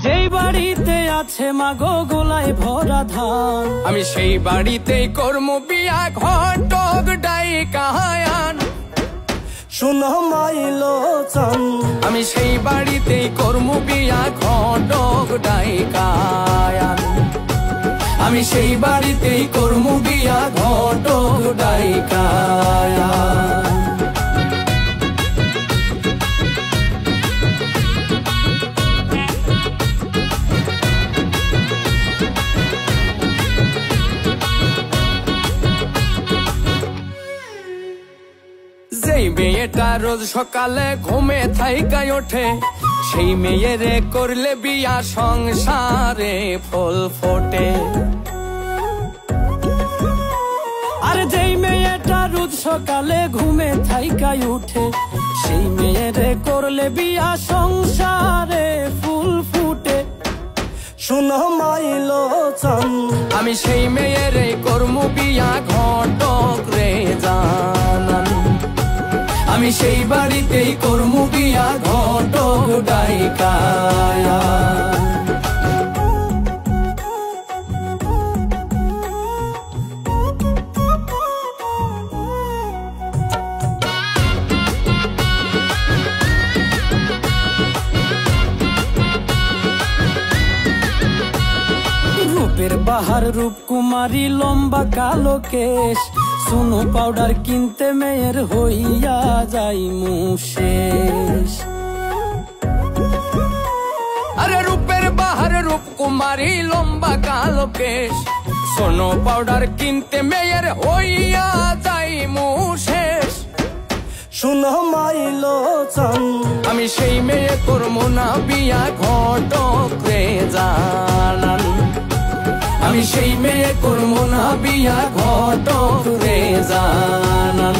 যেই বাড়িতে আছে মাগো গোলায় ভরা ধান, আমি সেই বাড়িতেই করব বিয়া, ঘটক ডাইকায়ান। শুনো মাইলো চান, আমি সেই বাড়িতেই করব বিয়া, ঘটক ডাইকায়ান। আমি সেই বাড়িতেই করব বিয়া, ঘটক ডাইকায়ান। যেই মেয়েটা রোজ সকালে ঘুমে থাইকায় ওঠে, সেই মেয়েরে করলে বিয়া, সংসারে ফুল ফোটে। আর যেই মেয়েটা রোজ সকালে ঘুমে থাইকায় উঠে, সেই মেয়েরে করলে বিয়া, সংসারে ফুল ফুটে। শুনো মাইলো চান, আমি সেই মেয়েরে করব বিয়া, ঘটক রে জানান। আমি সেই বাড়িতেই করব বিয়া, ঘটক ডাইকায়ান। রূপের বাহার রূপকুমারী, লম্বা কালো কেশ, সোনো পাউডার কিনতে মেয়ের হইয়া যাই মুশেষ। আরে রূপের বাহার রূপকুমারী, লম্বা কালো কেশ, সোনো পাউডার কিনতে মেয়ের হইয়া যাই মুশেষ। শুনো মাইলো চান, আমি সেই মেয়ে করব না বিয়া, ঘটক রে জানান। আমি সেই মেয়ে করব না বিয়া, ঘটক রে জানান।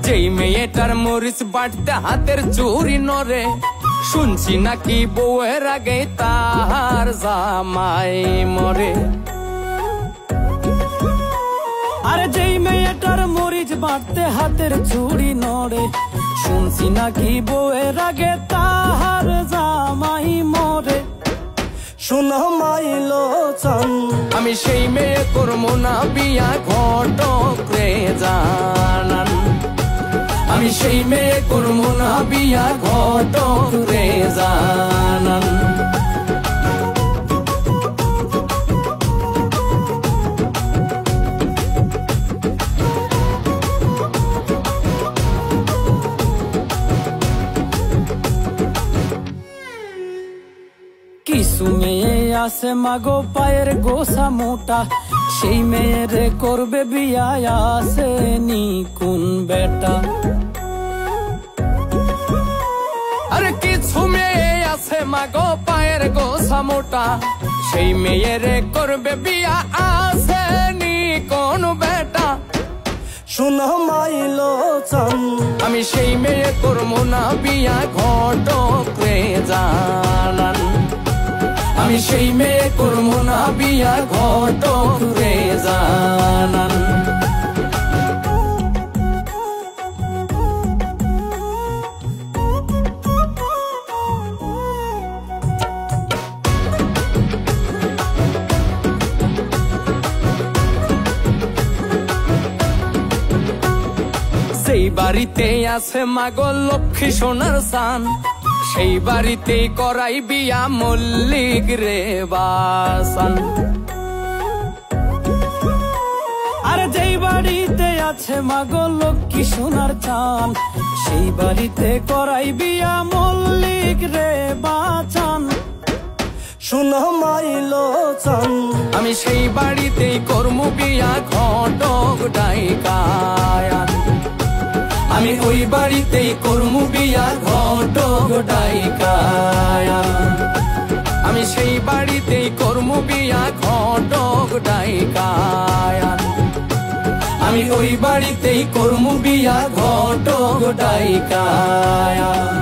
যেই মেয়েটার মরিচ বাটতে হাতের চুরি নরে, শুনছি নাকি বউয়ের আগে তাহার জামাই মরে। আর যেই মেয়েটার মরিচ বাটতে হাতের চুড়ি নড়ে, শুনছি নাকি বউয়ের আগে তাহার জামাই মরে। শুনো মাইলো চান, আমি সেই মেয়ে করব না বিয়া, ঘটক রে জানান। আমি সেই মেয়ে করব না বিয়া, ঘটক রে জানান। কিছু মেয়ে আছে মাগো পায়ের গোসা মোটা, সেই মেয়েরে করবে বিয়া, আছে নি কোন বেটা। আরে কিছু মেয়ে আছে মাগো পায়ের গোসা মোটা, সেই মেয়েরে করবে বিয়া, আছে নি কোন বেটা। শুনো মাইলো চান, আমি সেই মেয়ে করব না বিয়া, ঘটক রে জানান। আমি সেই মেয়ে করব না বিয়া, ঘটক রে জানান। সেই বাড়িতে আছে মাগো লক্ষ্মী সোনার সান, সেই বাড়িতেই করাই বিয়া, মল্লিক রে বাসান। আর যেই বাড়িতে আছে মাগো লক্ষ্মী সোনার চান, সেই বাড়িতে করাই বিয়া, মল্লিক রে বাঁচান। শুনো মাইলো চান, আমি সেই বাড়িতেই করব বিয়া, ঘটক ডাইকায়ান। আমি ওই বাড়িতেই করব বিয়া, ঘটক ডাইকায়ান। আমি সেই বাড়িতেই করব বিয়া, ঘটক ডাইকায়ান। আমি ওই বাড়িতেই করব বিয়া, ঘটক ডাইকায়ান।